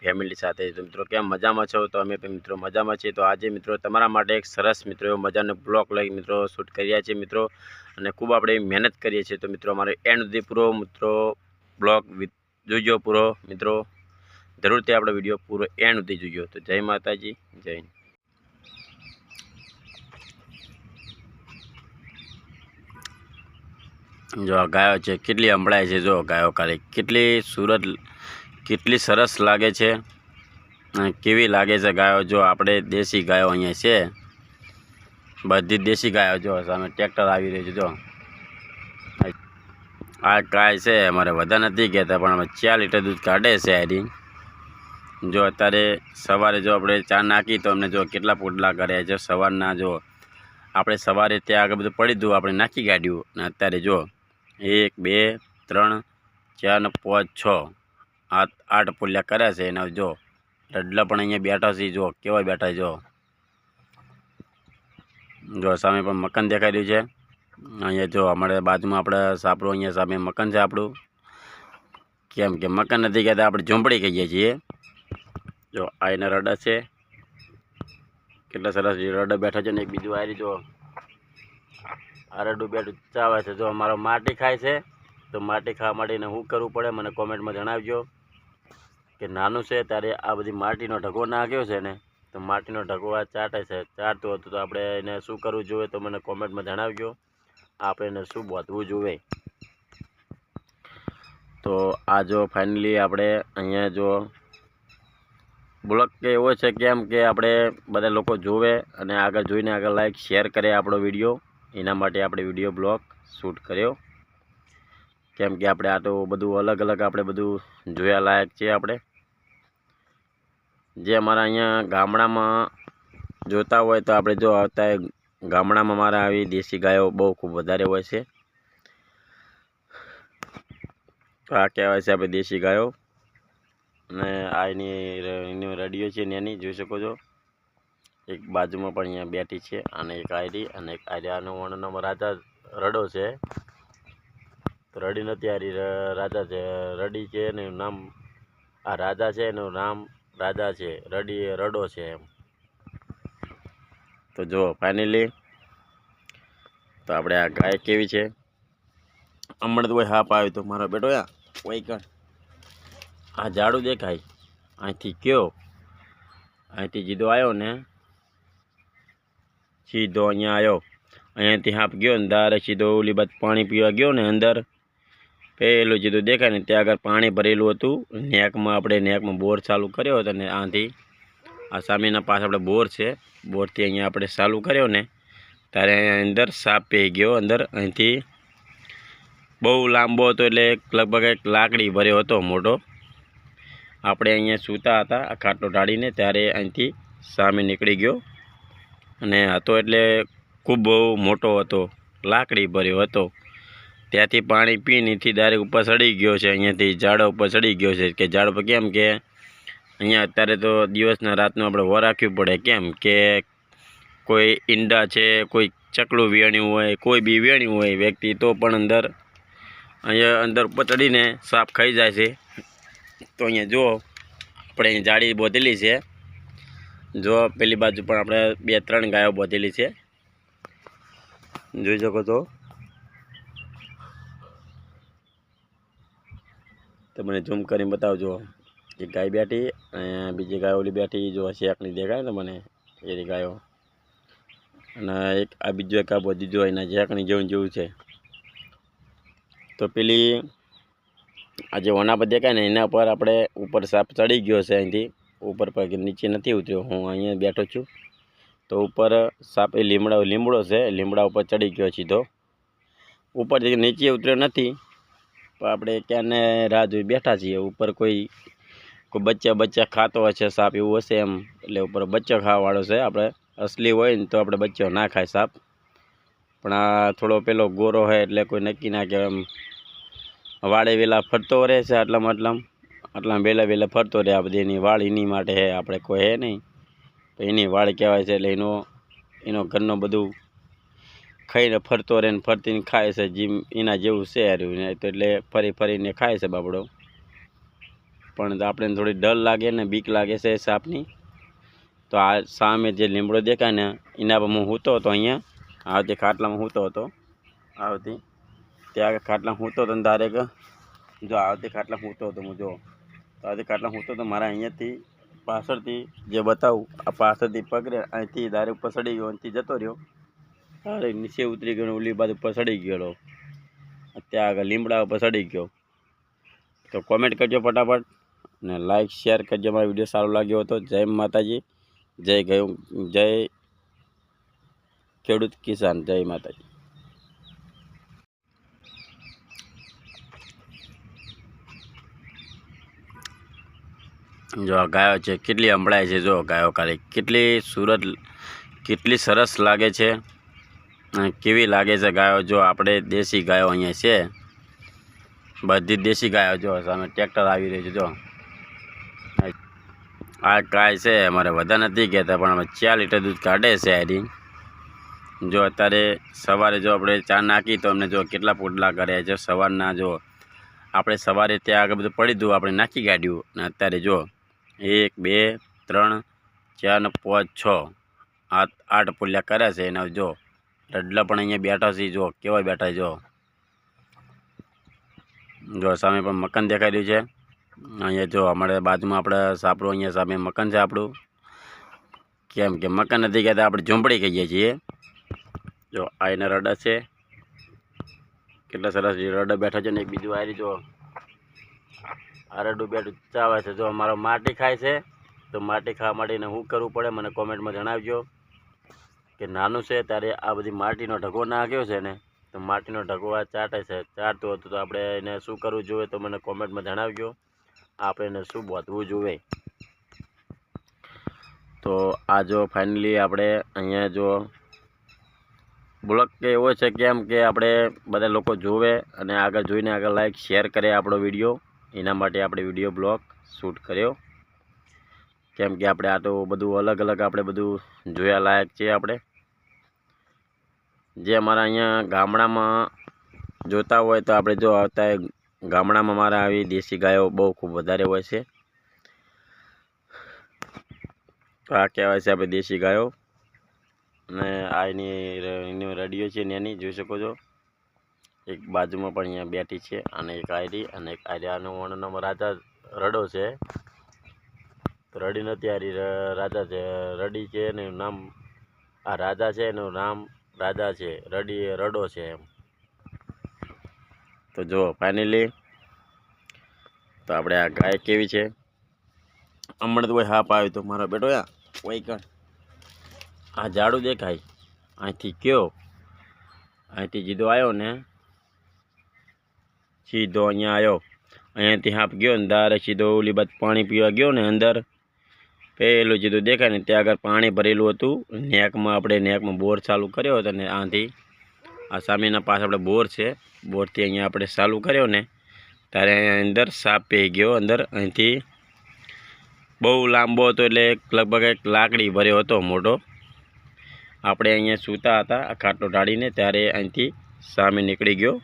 Family સાથે। તો મિત્રો કેમ મજામાં છો? તો અમે પણ મિત્રો મજામાં છીએ। તો આજે મિત્રો તમારા માટે એક સરસ મિત્રો એવો મજાનો બ્લોગ લઈ મિત્રો શૂટ કર્યા છે મિત્રો, અને ખૂબ આપણે મહેનત કરીએ છીએ। તો મિત્રો અમારે એન્ડ સુધી પૂરો મિત્રો બ્લોગ જોજો પૂરો મિત્રો, જરૂરથી આપણો વિડીયો પૂરો એન્ડ સુધી જોજો। તો જય માતાજી, જય હિન્દ। જો ગાયો છે કેટલી સંભળાય છે, જો ગાયો ખાલી કેટલી સુરત કેટલી સરસ લાગે છે, કેવી લાગે છે ગાયો। જો આપણે દેશી ગાયો અહીંયા છે, બધી દેશી ગાયો। જો સામે ટ્રેક્ટર આવી રહ્યું છે। જો આ ગાય છે અમારે વધારે નથી કહેતા, પણ અમે 4 લીટર દૂધ કાઢે છે આરી। જો અત્યારે સવારે જો આપણે ચા નાખી તો અમને જો કેટલા પોટલા કર્યા છે સવારના। જો આપણે સવારે ત્યાં આગળ બધું પડી હતું, આપણે નાખી કાઢ્યું, અને અત્યારે જો 1 2 3 4 ને 5 6 8 પોટલા કર્યા છે। એના જો રડલા પણ અહીંયા બેઠા છે, જો કેવા બેઠા જો સામે પણ મકાન દેખાઈ રહ્યું છે। અહીંયા જો અમારે બાજુમાં આપણે સાપડું, અહીંયા સામે મકાન છે આપણું। કેમ કે મકાન નથી કહેતા, આપણે ઝૂંપડી કહીએ છીએ। જો આ એના રડા છે, કેટલા સરસ રડા બેઠા છે, ને એક બીજું આવી જો આ રડું બેઠું ચાવે છે। જો અમારો માટી ખાય છે, તો માટી ખાવા માટે એને શું કરવું પડે મને કોમેન્ટમાં જણાવજો। કે નાનું છે ત્યારે આ બધી માટીનો ઢગો નાખ્યો છે ને, તો માટીનો ઢગો આ ચાટે છે, ચાટતું હતું, તો આપણે એને શું કરવું જોઈએ તો મને કોમેન્ટમાં જણાવજો। આપણે એને શું બાંધવું જોઈએ। તો આ જો ફાઇનલી આપણે અહીંયા જો બ્લોગ કે એવો છે કેમ કે આપણે બધા લોકો જોવે અને આગળ જોઈને આગળ લાઈક શેર કરે આપણો વિડીયો, એના માટે આપણે વિડીયો બ્લોગ શૂટ કર્યો। કેમ કે આપણે આ તો બધું અલગ અલગ આપણે બધું જોયા લાયક છે। આપણે જે અમારા અહીંયા ગામડામાં જોતા હોય તો આપણે જો આવતા ગામડામાં અમારા આવી દેશી ગાયો બહુ ખૂબ વધારે હોય છે। તો આ કહેવાય છે આપણે દેશી ગાયો, અને આ એની રડીઓ છે એની જોઈ શકો છો। એક બાજુમાં પણ અહીંયા બેઠી છે, અને એક આયરી, અને એક આયરાનો વર્ણનો રાજા રડો છે, તો રડી નથી આરી રાજા છે, રડી છે ને એનું નામ આ રાજા છે, એનું નામ રાજા છે, રડી રડો છે એમ। તો જો ફાઇનલી તો આપણે આ ગાય કેવી છે, હમણાં તો કોઈ હાપ આવ્યો તો મારો બેટો કોઈ કણ આ ઝાડું દેખાય અહીંથી કયો, અહીંથી જીધો આવ્યો ને સીધો અહીંયા આવ્યો, અહીંયાથી હાપ ગયો ને દારે સીધો ઓલી બાદ પાણી પીવા ગયો ને અંદર પેલું જીધું દેખાય ને ત્યાં આગળ પાણી ભરેલું હતું નેકમાં। આપણે નેકમાં બોર ચાલુ કર્યો હતો, ને આથી આ સામેના પાસે આપણે બોર છે, બોરથી અહીંયા આપણે ચાલુ કર્યો ને ત્યારે અંદર સાપ પી ગયો અંદર। અહીંથી બહુ લાંબો હતો, એટલે લગભગ એક લાકડી ભર્યો હતો મોટો। આપણે અહીંયા સૂતા હતા આ ખાટલો ઢાળીને, ત્યારે અહીંથી સામે નીકળી ગયો, અને હતો એટલે ખૂબ બહુ મોટો હતો, લાકડી ભર્યો હતો। ત્યાંથી પાણી પીને અહીંથી ડાયરેક્ટ ઉપર ચડી ગયો છે, અહીંયાથી ઝાડ ઉપર ચડી ગયો છે। કે ઝાડ પર કેમ કે અહીંયા અત્યારે તો દિવસના રાતનું આપણે વો રાખવું પડે, કેમ કે કોઈ ઈંડા છે, કોઈ ચકલું વેણ્યું હોય, કોઈ બી વેણ્યું હોય વ્યક્તિ, તો પણ અંદર અહીંયા અંદર ઉપર ચડીને સાપ ખાઈ જાય છે। તો અહીંયા જો આપણે અહીં જાળી બોધેલી છે, જો પેલી બાજુ પણ આપણે 2 3 ગાયો બોધેલી છે, જોઈ શકો છો। તમને ઝૂમ કરીને બતાવજો, એક ગાય બેઠી અને બીજી ગાય ઓલી બેઠી, જો શેકની દેખાય ને મને એની ગાયો, અને એક આ બીજો એક આ બધી જો એના શેકની જેવું છે। તો પેલી આ જે ઓના પર દેખાય ને એના પર આપણે ઉપર સાપ ચડી ગયો છે, અહીંથી ઉપર પર નીચે નથી ઉતર્યો, હું અહીંયા બેઠો છું। તો ઉપર સાપ એ લીમડો છે, લીમડા ઉપર ચડી ગયો સીધો, ઉપરથી નીચે ઉતર્યો નથી, પણ આપણે ક્યાંને રાહ જોઈ બેઠા છીએ। ઉપર કોઈ બચ્ચા ખાતો હશે સાપ, એવું હશે એમ, એટલે ઉપર બચ્ચો ખાવાવાળો છે। આપણે અસલી હોય ને તો આપણે બચ્ચો ના ખાય સાપ, પણ આ થોડો પેલો ગોરો હોય એટલે કોઈ નક્કી ના કહેવાય, એમ વાળે વેલા ફરતો રહે છે, આટલામાં વેલા ફરતો રહે। આ બધી એની વાળ એની માટે હે, આપણે કોઈ હે નહીં, તો એની વાળ કહેવાય છે। એટલે એનો ઘરનો બધું ખાઈને ફરતો રહે ને ફરતીને ખાય છે, જીમ એના જેવું છે હાર્યું ને, તો એટલે ફરીને ખાય છે બાબડો। પણ આપણે થોડી ડર લાગે ને બીક લાગે છે સાપની. તો આ સામે જે લીમડો દેખાય ને એના પર હું સૂતો હતો. અહીંયા આવતી ખાટલામાં સૂતો હતો. આવતી ત્યાં ખાટલામાં સૂતો હતો ને ડાયરેક જો આવતી ખાટલામાં સૂતો હતો. હું જો આવતી ખાટલામાં સૂતો હતો. મારા અહીંયાથી પાછળથી જે બતાવું આ પાછળથી પકડે અહીંથી ડાયરેક્ટ ઉપર ચડી ગયો, અહીંથી જતો રહ્યો, ડાયરેક્ટ નીચે ઉતરી ગયો, ઓલી બાજુ ઉપર ચડી ગયેલો. ત્યાં આગળ લીમડા ઉપર ચડી ગયો. તો કોમેન્ટ કરજો ફટાફટ અને લાઈક શેર કરજો. મારો વિડીયો સારો લાગ્યો હતો. જય માતાજી, જય ખેડૂત કિસાન, જય માતાજી. જો ગાયો છે કેટલી સંભળાય છે. જો ગાયો ખાલી કેટલી સરસ લાગે છે, કેવી લાગે છે ગાયો. જો આપણે દેશી ગાયો અહીંયા છે, બધી દેશી ગાયો. જો સામે ટ્રેક્ટર આવી રહ્યું છે. જો આ ગાય છે અમારે વધારે નથી કહેતા, પણ અમે 4 લીટર દૂધ કાઢે છે આરી. જો અત્યારે સવારે જો આપણે ચા નાખી તો અમને જો કેટલા પોટલા કર્યા છે સવારના. જો આપણે સવારે ત્યાં આગળ બધું પડી દઉં આપણે નાખી કાઢ્યું, અને અત્યારે જો 1 2 3 4 ને 5 6 8 પોટલા કર્યા છે. એના જો રડલા પણ અહીંયા બેઠા છે. જો કેવા બેઠા જો સામે પણ મકાન દેખાઈ રહ્યું છે. અહીંયા જો અમારે બાજુમાં આપણે સાપડું, અહીંયા સામે મકાન છે આપણું. કેમ કે મકાન નથી કહેતા, આપણે ઝૂંપડી કહીએ છીએ. જો આ એના રડા છે, કેટલા સરસ રડા બેઠા છે ને. એક બીજું આવી જો આ રડું બેઠું ચાવે છે. જો અમારો માટી ખાય છે, તો માટી ખાવા માટે શું કરવું પડે મને કોમેન્ટમાં જણાવજો. કે નાનું છે ત્યારે આ બધી માટીનો ઢગો નાખ્યો છે ને, તો માટીનો ઢગો આ ચાટે છે. ચાટતું હતું તો આપણે એને શું કરવું જોઈએ તો મને કોમેન્ટમાં જણાવજો. આપણે એને શું બાંધવું જોઈએ. તો આ જો ફાઇનલી આપણે અહીંયા જો બ્લોગ કે એવો છે કેમ કે આપણે બધા લોકો જોવે અને આગળ જોઈને આગળ લાઈક શેર કરે આપણો વિડીયો. એના માટે આપણે વિડીયો બ્લોગ શૂટ કર્યો. કેમ કે આપણે આ તો બધું અલગ અલગ આપણે બધું જોયા લાયક છે. આપણે જે અમારા અહીંયા ગામડામાં જોતા હોય તો આપણે જો આવતા ગામડામાં મારા આવી દેશી ગાયો બહુ ખૂબ વધારે હોય છે. તો આ કહેવાય છે આપણે દેશી ગાયો. અને આ એની રડીઓ છે એની જોઈ શકો છો. એક બાજુમાં પણ અહીંયા બેઠી છે, અને એક આયરી અને એક આયરાનો નામ રાજા રડો છે. તો રડી નથી આરી, રાજા છે. રડી છે ને એનું નામ આ રાજા છે, એનું નામ રાજા છે. રડી રડો છે એમ. તો જો ફાઇનલી તો આપણે આ ગાય કેવી છે. હમણાં તો કોઈ હાપ આવ્યો તો મારો બેટો યા કોઈ કણ આ ઝાડું દેખાય અહીંથી કયો અહીંથી જીધો આવ્યો ને, સીધો અહીંયા આવ્યો. અહીંયાથી હાપ ગયો ને ડાયરેક્ટ સીધો ઓલી બાદ પાણી પીવા ગયો ને અંદર પેલું જીધું દેખાય ને ત્યાં આગળ પાણી ભરેલું હતું. નેકમાં બોર ચાલુ કર્યો હતો ને આથી આ સામેના પાસે આપણે બોર છે. બોરથી અહીંયા આપણે ચાલુ કર્યો ને ત્યારે અહીંયા અંદર સાપ પી ગયો અંદર. અહીંથી બહુ લાંબો હતો, એટલે લગભગ એક લાકડી ભર્યો હતો મોટો. આપણે અહીંયા સૂતા હતા આ ખાટલો ઢાળીને, ત્યારે અહીંથી સામે નીકળી ગયો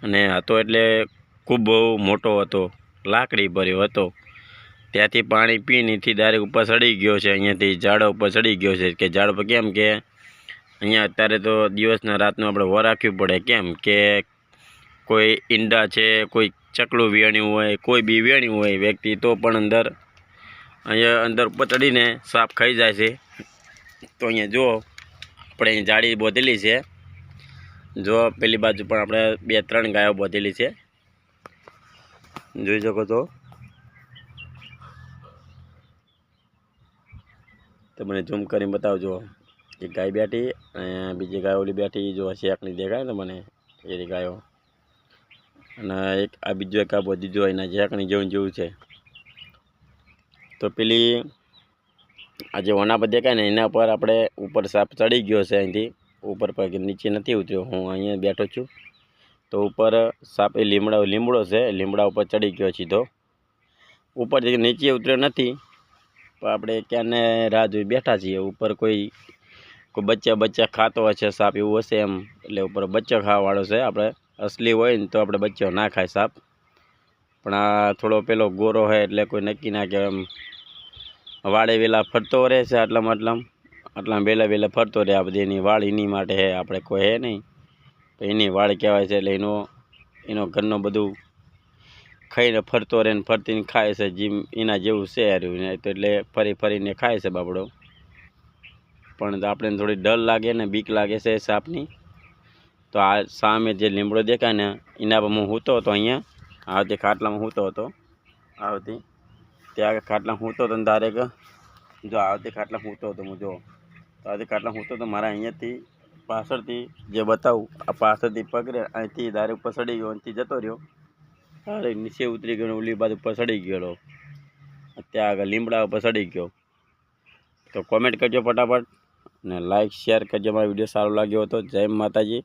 અને હતો એટલે ખૂબ બહુ મોટો હતો, લાકડી ભર્યો હતો. ત્યાંથી પાણી પીનેથી ડાયરેક્ટ ઉપર ચડી ગયો છે. અહીંયાથી ઝાડ ઉપર ચડી ગયો છે. કે ઝાડ પર કેમ કે અહીંયા અત્યારે તો દિવસના રાતનું આપણે વો રાખવું પડે. કેમ કે કોઈ ઈંડા છે, કોઈ ચકલું વેણ્યું હોય, કોઈ બી વેણ્યું હોય વ્યક્તિ, તો પણ અહીંયા અંદર ઉપર ચડીને સાપ ખાઈ જાય છે. તો અહીંયા જો આપણે અહીં જાળી બોધેલી છે. જો પેલી બાજુ પણ આપણે 2-3 ગાયો બોધેલી છે, જોઈ શકો છો. તો મને ઝૂમ કરીને બતાવજો. એક ગાય બેઠી અને બીજી ગાય ઓલી બેઠી. જો શેકની દેખાય ને મને એની ગાયો. અને એક આ બીજો એક આ બધી જો એના શેકની જેવું છે. તો પેલી આ જે વના પર દેખાય ને એના પર આપણે ઉપર સાપ ચડી ગયો છે. અહીંથી ઉપર પર નીચે નથી ઉતર્યો, હું અહીંયા બેઠો છું. તો ઉપર સાપ એ લીમડો છે, લીમડા ઉપર ચડી ગયો સીધો. ઉપરથી નીચે ઉતર્યો નથી, પણ આપણે ક્યાંને રાહ જોઈ બેઠા છીએ. ઉપર કોઈ બચ્ચા ખાતો હશે સાપ, એવું હશે એમ. એટલે ઉપર બચ્ચો ખાવાવાળો છે. આપણે અસલી હોય ને તો આપણે બચ્ચો ના ખાય સાપ. પણ આ થોડો પેલો ગોરો છે એટલે કોઈ નક્કી ના કહેવાય. એમ વાળે વેલા ફરતો રહે છે, આટલા વેલા ફરતો રહે. આ બધી એની વાળ એની માટે છે, આપણે કોઈ હે નહીં, તો એની વાળ કહેવાય છે. એટલે એનો ઘરનું બધું ખાઈને ફરતો રહે ને ફરતીને ખાય છે, જીમ એના જેવું છે હાર્યું ને. તો એટલે ફરીને ખાય છે બાપડો. પણ આપણે થોડી ડર લાગે ને બીક લાગે છે સાપની. તો આ સામે જે લીમડો દેખાય ને એના પર હું સૂતો હતો. અહીંયા આવતી ખાટલામાં સૂતો હતો. આવતી ત્યાં ખાટલામાં સૂતો હતો ને ડાયરેક જો આવતી ખાટલામાં સૂતો હતો હું. જો આવતી ખાટલામાં સૂતો હતો, મારા અહીંયાથી પાછળથી જે બતાવું, આ પાછળથી પકડે અહીંથી ડાયરેક્ટ ઉપર ચડી ગયો, અહીંથી જતો રહ્યો, ડાયરેક્ટ નીચે ઉતરી ગયો, ઓલી બાજુ ઉપર ચડી ગયેલો. ત્યાં આગળ લીમડા ઉપર ચડી ગયો. તો કોમેન્ટ કરજો ફટાફટ ને લાઈક શેર કરજો. મારો વિડીયો સારો લાગ્યો હતો. જય માતાજી,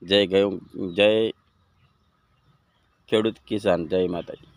જય ખેડૂત કિસાન, જય માતાજી.